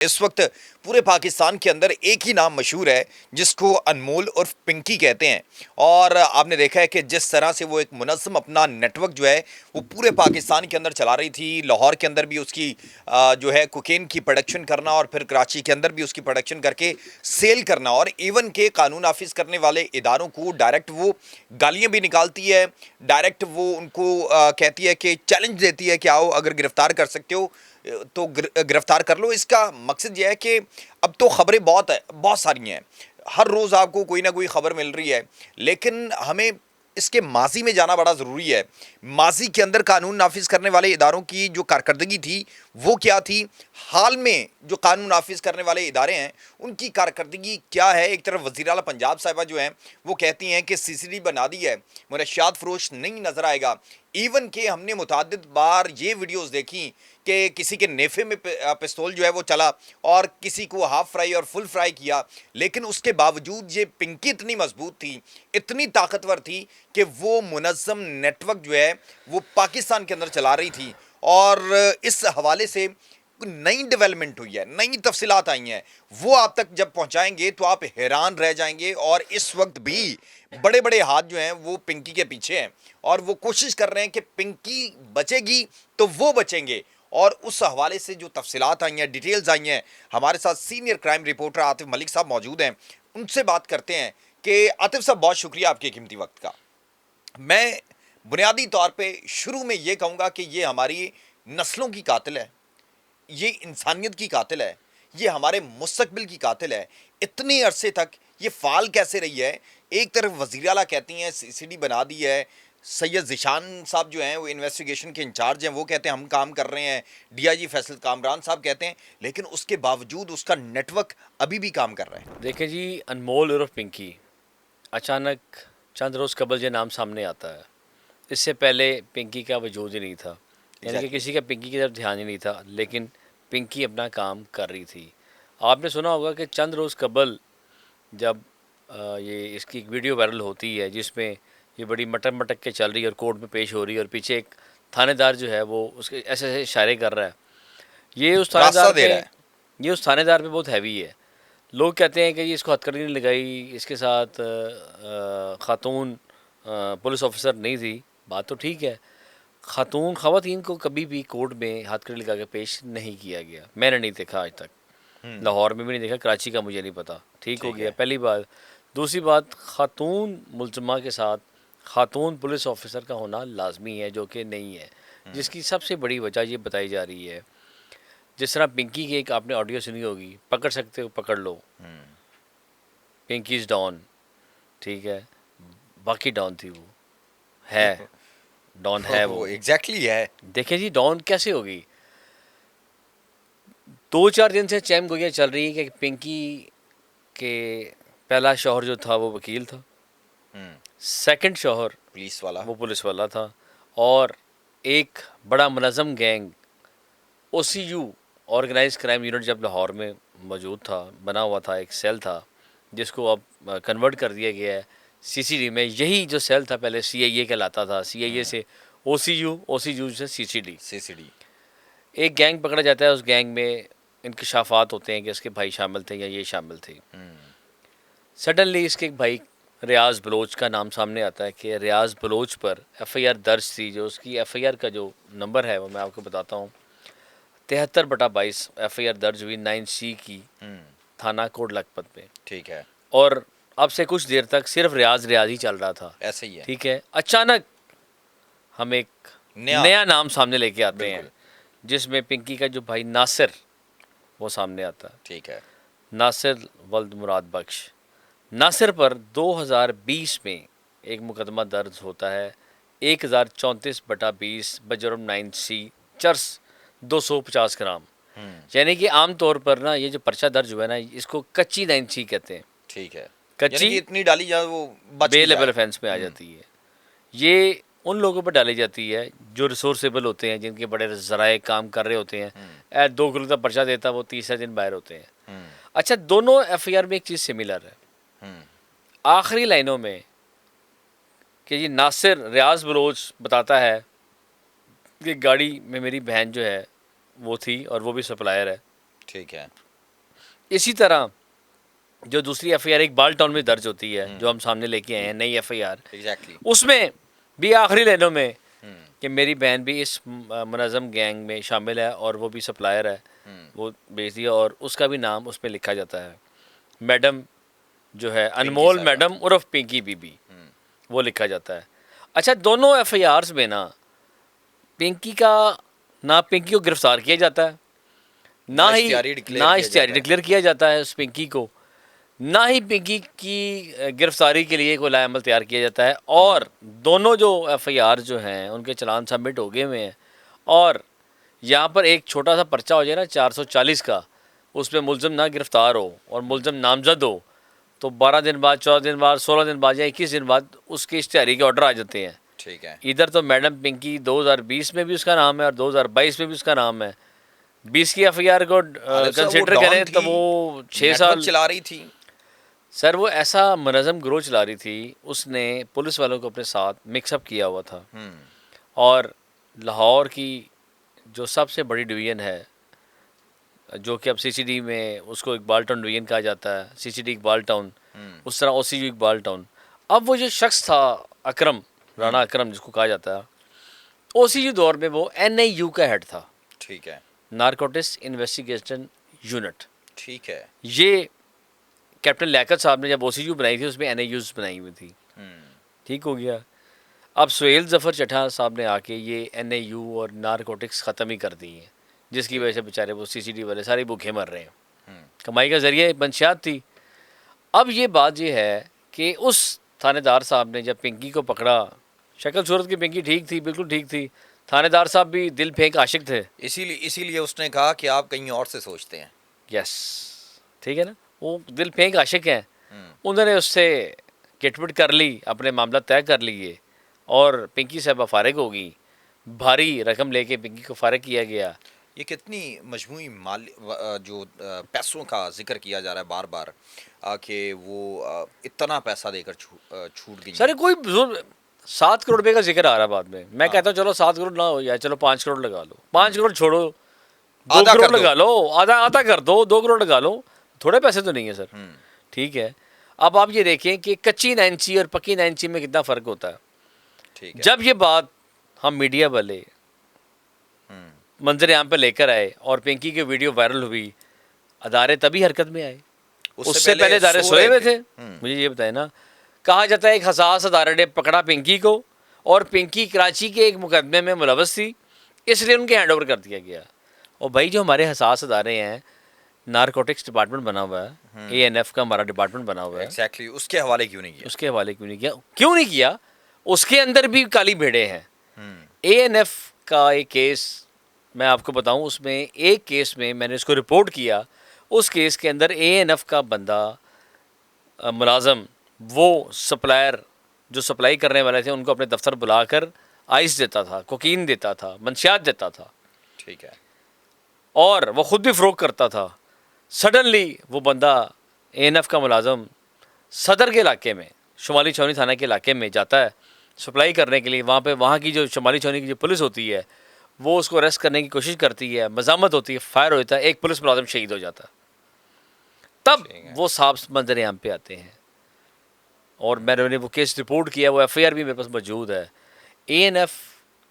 इस वक्त पूरे पाकिस्तान के अंदर एक ही नाम मशहूर है जिसको अनमोल उर्फ पिंकी कहते हैं। और आपने देखा है कि जिस तरह से वो एक मुनज़्ज़म अपना नेटवर्क जो है वो पूरे पाकिस्तान के अंदर चला रही थी। लाहौर के अंदर भी उसकी जो है कोकेन की प्रोडक्शन करना और फिर कराची के अंदर भी उसकी प्रोडक्शन करके सेल करना, और इवन के कानून नाफिज करने वाले इदारों को डायरेक्ट वो गालियाँ भी निकालती है। डायरेक्ट वो उनको कहती है कि चैलेंज देती है कि आओ अगर गिरफ्तार कर सकते हो तो गिरफ्तार कर लो। इसका मकसद यह है कि अब तो खबरें बहुत सारी हैं, हर रोज़ आपको कोई ना कोई खबर मिल रही है, लेकिन हमें इसके माजी में जाना बड़ा ज़रूरी है। माजी के अंदर कानून नाफिज करने वाले इदारों की जो कारकर्दगी थी वो क्या थी, हाल में जो कानून नाफिज करने वाले इदारे हैं उनकी कारकर्दगी क्या है। एक तरफ वज़ीर आला पंजाब साहिबा जो हैं वो कहती हैं कि सीसीडी बना दी है, मुनशियात फरोश नहीं नज़र आएगा। इवन के हमने मुतअद्दिद बार ये वीडियोस देखी कि किसी के नेफे में पिस्तौल जो है वो चला और किसी को हाफ फ्राई और फुल फ्राई किया, लेकिन उसके बावजूद ये पिंकी इतनी मजबूत थी, इतनी ताकतवर थी कि वो मुनज़्ज़म नेटवर्क जो है वो पाकिस्तान के अंदर चला रही थी। और इस हवाले से नई डेवलपमेंट हुई है, नई तफसीलात आई हैं, वो आप तक जब पहुंचाएंगे तो आप हैरान रह जाएंगे। और इस वक्त भी बड़े बड़े हाथ जो हैं वो पिंकी के पीछे हैं और वो कोशिश कर रहे हैं कि पिंकी बचेगी तो वो बचेंगे। और उस हवाले से जो तफसीलात आई हैं, डिटेल्स आई हैं, हमारे साथ senior crime reporter Atif Malik साहब मौजूद हैं, उनसे बात करते हैं। कि आतिफ साहब, बहुत शुक्रिया आपके कीमती वक्त का। मैं बुनियादी तौर पे शुरू में ये कहूँगा कि ये हमारी नस्लों की कातिल है, ये इंसानियत की कातिल है, ये हमारे मुस्तकबिल की कातिल है। इतने अरसे तक ये फाल कैसे रही है? एक तरफ वज़ीर आला कहती हैं सीसीडी बना दी है, सैयद ज़िशान साहब जो हैं वो इन्वेस्टिगेशन के इंचार्ज हैं, वो कहते हैं हम काम कर रहे हैं, डीआईजी फैसल कामरान साहब कहते हैं, लेकिन उसके बावजूद उसका नेटवर्क अभी भी काम कर रहा है। देखिए जी, अनमोल उर्फ पिंकी अचानक चंद रोज़ कबल ये नाम सामने आता है। इससे पहले पिंकी का वजूद ही नहीं था, यानी कि किसी का पिंकी की तरफ ध्यान ही नहीं था, लेकिन पिंकी अपना काम कर रही थी। आपने सुना होगा कि चंद रोज़ कबल जब ये इसकी एक वीडियो वायरल होती है जिसमें ये बड़ी मटक मटक के चल रही है और कोर्ट में पेश हो रही है और पीछे एक थानेदार जो है वो उसके ऐसे ऐसे इशारे कर रहा है। ये उस रास्ता थानेदार दे पे रहा है। ये उस थानेदार पे बहुत हैवी है। लोग कहते हैं कि जी इसको हथकड़ी नहीं लगाई, इसके साथ खातून पुलिस ऑफिसर नहीं थी। बात तो ठीक है, ख़वातीन को कभी भी कोर्ट में हथकड़ी लगा के पेश नहीं किया गया, मैंने नहीं देखा आज तक। लाहौर में भी नहीं देखा, कराची का मुझे नहीं पता। ठीक हो ठीक गया, है। पहली बात। दूसरी बात, खातून मुलज़मा के साथ खातून पुलिस ऑफिसर का होना लाजमी है, जो कि नहीं है, जिसकी सबसे बड़ी वजह ये बताई जा रही है। जिस तरह पिंकी की एक आपने ऑडियो सुनी होगी, पकड़ सकते हो पकड़ लो, पिंकी इज़ डॉन, ठीक है, बाकी डॉन थी वो, है डॉन है वो वो। एग्जैक्टली है। देखें जी, डॉन कैसे होगी? 2-4 दिन से चैम गोइयाँ चल रही है कि पिंकी के पहला शौहर जो था वो वकील था, सेकंड शौहर पुलिस वाला। वो पुलिस वाला था, और एक बड़ा मुनज़्ज़म गैंग ओसीयू ऑर्गेनाइज क्राइम यूनिट जब लाहौर में मौजूद था, बना हुआ था, एक सेल था जिसको अब कन्वर्ट कर दिया गया है सीसीडी में। यही जो सेल था पहले सीआईए कहलाता था, सीआईए से ओसीयू, ओसीयू से सीसीडी। सीसीडी। एक गैंग पकड़ा जाता है, उस गैंग में इंकशाफात होते हैं कि इसके भाई शामिल थे या ये शामिल थे। सडनली इसके एक भाई रियाज़ बलोच का नाम सामने आता है कि रियाज़ बलोच पर एफआईआर दर्ज थी। जो उसकी एफआईआर का जो नंबर है वो मैं आपको बताता हूँ, 73/22 एफआईआर दर्ज हुई 9C की, थाना कोट लखपत में। ठीक है। और अब से कुछ देर तक सिर्फ रियाज ही चल रहा था, ऐसे ही है। ठीक है। अचानक हम एक नया नाम सामने लेके आते हैं, जिसमें पिंकी का जो भाई नासिर वो सामने आता है। ठीक है। नासिर वल्द मुराद बख्श। नासिर पर 2020 में एक मुकदमा दर्ज होता है, 1034/20 बजुर्म 9C, चर्स 250 ग्राम। यानी कि आम तौर पर ना ये जो पर्चा दर्ज हुआ है ना, इसको कच्ची 9C कहते हैं। ठीक है, कच्ची यानी कि इतनी डाली जाए वो बच बे भी लेवल जाए। ऑफेंस में आ जाती है। ये उन लोगों पर डाली जाती है जो रिसोर्सेबल होते हैं, जिनके बड़े ज़राए काम कर रहे होते हैं। 2 किलो का पर्चा देता वो तीसरे दिन बाहर होते हैं। अच्छा, दोनों एफआईआर में एक चीज़ सिमिलर है, आखिरी लाइनों में कि जी नासिर रियाज बलोच बताता है कि गाड़ी में मेरी बहन जो है वो थी और वो भी सप्लायर है। ठीक है। इसी तरह जो दूसरी एफआईआर एक बाल टाउन में दर्ज होती है, जो हम सामने लेके आए हैं नई एफआईआर, एग्जैक्टली। उसमें भी आखिरी लाइनों में कि मेरी बहन भी इस मुनज़्ज़म गैंग में शामिल है और वो भी सप्लायर है, वो बेच दिया, और उसका भी नाम उस पर लिखा जाता है, मैडम जो है अनमोल साहबा। मैडम उर्फ पिंकी बीबी, वो लिखा जाता है। अच्छा, दोनों एफआईआर्स में ना पिंकी को गिरफ्तार किया जाता है, ना इश्तिहारी डिक्लेयर किया जाता है उस पिंकी को, ना ही पिंकी की गिरफ्तारी के लिए कोई लाएमल तैयार किया जाता है। और दोनों जो एफआईआर जो हैं उनके चलान सबमिट हो गए हुए हैं, और यहाँ पर एक छोटा सा पर्चा हो जाए ना 440 का, उसमें मुलज़िम ना गिरफ्तार हो और मुलज़िम नामजद हो, तो 12 दिन बाद, 14 दिन बाद, 16 दिन बाद या 21 दिन बाद उसके इश्तिहारी के ऑर्डर आ जाते हैं। ठीक है। इधर तो मैडम पिंकी 2020 में भी उसका नाम है और 2022 में भी उसका नाम है। 20 की एफआईआर को कंसिडर करें तो वो 6 साल चला रही थी। सर, वो ऐसा मुनज़्ज़म गिरोह चला रही थी, उसने पुलिस वालों को अपने साथ मिक्सअप किया हुआ था। और लाहौर की जो सबसे बड़ी डिवीज़न है, जो कि अब सीसीडी में उसको इकबाल टाउन डिवीज़न कहा जाता है, सीसीडी इकबाल टाउन, उस तरह ओसीयू इकबाल टाउन। अब वो जो शख्स था अकरम, राणा अकरम जिसको कहा जाता है, ओसीयू दौर में वो एनआईयू का हेड था। ठीक है। Narcotics investigation unit. ठीक है। ये कैप्टन लियाकत साहब ने जब ओसीयू बनाई थी उसमें एनआईयूज़ बनाई हुई थी। ठीक हो गया। अब सुहेल ज़फ़र चट्टा साहब ने आके ये एनआईयू और नारकोटिक्स ख़त्म ही कर दी है, जिसकी वजह से बेचारे वो सीसीडी वाले सारे भूखे मर रहे हैं। कमाई का ज़रिया मंशियात थी। अब ये बात ये है कि उस थानेदार साहब ने जब पिंकी को पकड़ा, शक्ल सूरत की पिंकी ठीक थी, बिल्कुल ठीक थी, थानेदार साहब भी दिल फेंक आशिक थे। इसीलिए उसने कहा कि आप कहीं और से सोचते हैं। यस, ठीक है ना, वो दिल फेंक आशिक हैं। उन्होंने उससे किटपिट कर ली, अपने मामला तय कर लिए और पिंकी साहबा फारिग होगी। भारी रकम लेके पिंकी को फारिग किया गया। ये कितनी मजमूई माल जो पैसों का जिक्र किया जा रहा है बार बार कि वो इतना पैसा देकर छूट गई। सर कोई 7 करोड़ रुपये का जिक्र आ रहा है बाद में। मैं कहता हूँ चलो 7 करोड़ ना हो जाए, चलो 5 करोड़ लगा लो, 5 करोड़ छोड़ो, 2 करोड़ लगा लो, आधा कर दो, 2 करोड़ लगा लो, थोड़े पैसे तो नहीं है सर। ठीक है। अब आप ये देखें कि कच्ची 9C और पक्की 9C में कितना फ़र्क होता है। ठीक है। जब ये बात हम मीडिया वाले मंजर आम पे लेकर आए और पिंकी की वीडियो वायरल हुई, अदारे तभी हरकत में आए। उससे पहले अदारे सोए हुए थे। मुझे ये बताए ना, कहा जाता है एक हसास अदारे ने पकड़ा पिंकी को और पिंकी कराची के एक मुकदमे में मुलव्वस थी, इसलिए उनके हैंड ओवर कर दिया गया। और भाई जो हमारे हसास अदारे हैं, नारकोटिक्स डिपार्टमेंट बना हुआ है, ANF का हमारा डिपार्टमेंट बना हुआ है, एग्जैक्टली उसके हवाले क्यों नहीं किया? उसके हवाले क्यों नहीं किया? क्यों नहीं किया? उसके अंदर भी काली भेड़े हैं। ANF का एक केस मैं आपको बताऊं, उसमें एक केस में मैंने इसको रिपोर्ट किया। उस केस के अंदर ANF का बंदा मुलाजम, वो सप्लायर जो सप्लाई करने वाले थे उनको अपने दफ्तर बुलाकर आइस देता था, कोकीन देता था, मंशियात देता था। ठीक है। और वो ख़ुद भी फ़रोख्त करता था। सडनली वो बंदा ANF का मुलाजम सदर के इलाके में, शुमाली छावनी थाना के इलाके में जाता है सप्लाई करने के लिए। वहाँ की जो शुमाली छावनी की जो पुलिस होती है वो उसको अरेस्ट करने की कोशिश करती है, मज़ामत होती है, फायर होता है, एक पुलिस मुलाजिम शहीद हो जाता है। तब वो साहब मंजर आम पे आते हैं और मैंने वो केस रिपोर्ट किया, वो FIR भी मेरे पास मौजूद है। ANF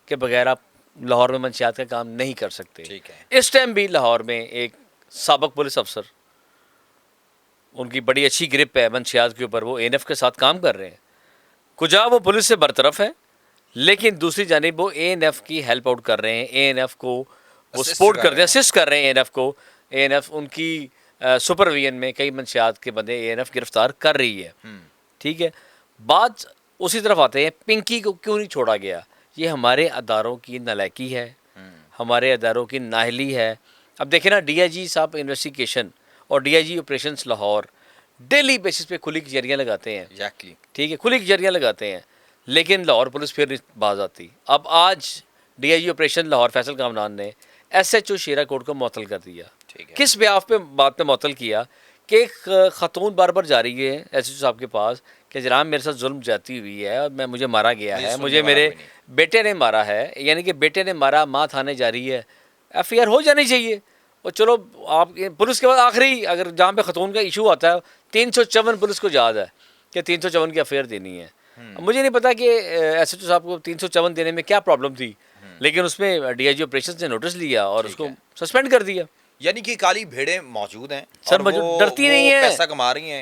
के बगैर आप लाहौर में मंशियात का काम नहीं कर सकते। ठीक है। इस टाइम भी लाहौर में एक साबिक पुलिस अफसर, उनकी बड़ी अच्छी ग्रिप है मंशियात के ऊपर, वो ANF के साथ काम कर रहे हैं। कुजा वो पुलिस से बरतरफ है, लेकिन दूसरी जानिब वो ANF की हेल्प आउट कर रहे हैं, ANF को वो सपोर्ट कर रहे हैं, असिस्ट कर रहे हैं ANF को। ANF उनकी सुपरविजन में कई मंशियात के बंदे ANF गिरफ्तार कर रही है। ठीक है। बात उसी तरफ आते हैं, पिंकी को क्यों नहीं छोड़ा गया? ये हमारे अदारों की नालायकी है, हमारे अदारों की नाहली है। अब देखें ना, DIG साहब इन्वेस्टिगेशन और DIG operations Lahore daily basis पे खुली कचहरियाँ लगाते हैं। एग्जैक्टली। ठीक है, खुली कचहरियाँ लगाते हैं, लेकिन लाहौर पुलिस फिर नहीं बाज आती। अब आज DIG ऑपरेशन लाहौर फैसल कामरान ने SHO शेरा कोट को मुअत्तल कर दिया। ठीक है। किस बात पे मुअत्तल किया कि एक खातून बार बार जा रही है SHO साहब के पास कि जनाब मेरे साथ जुल्म जाती हुई है और मुझे मारा गया है, मुझे मेरे बेटे ने मारा है, यानी कि बेटे ने मारा, माँ थाने जा रही है, FIR हो जानी चाहिए। और चलो आप पुलिस के बाद आखिरी अगर जहाँ पे खतून का इशू आता है 354 पुलिस को याद है कि 354 की अफेयर देनी है। अब मुझे नहीं पता कि एसएचओ साहब को 354 देने में क्या प्रॉब्लम थी, लेकिन उसमें डीआईजी ऑपरेशंस ने नोटिस लिया और ठीक उसको है। सस्पेंड कर दिया। यानी कि काली भेड़ें मौजूद हैं सर और मौजूद वो डरती नहीं है। पैसा कमा रही हैं।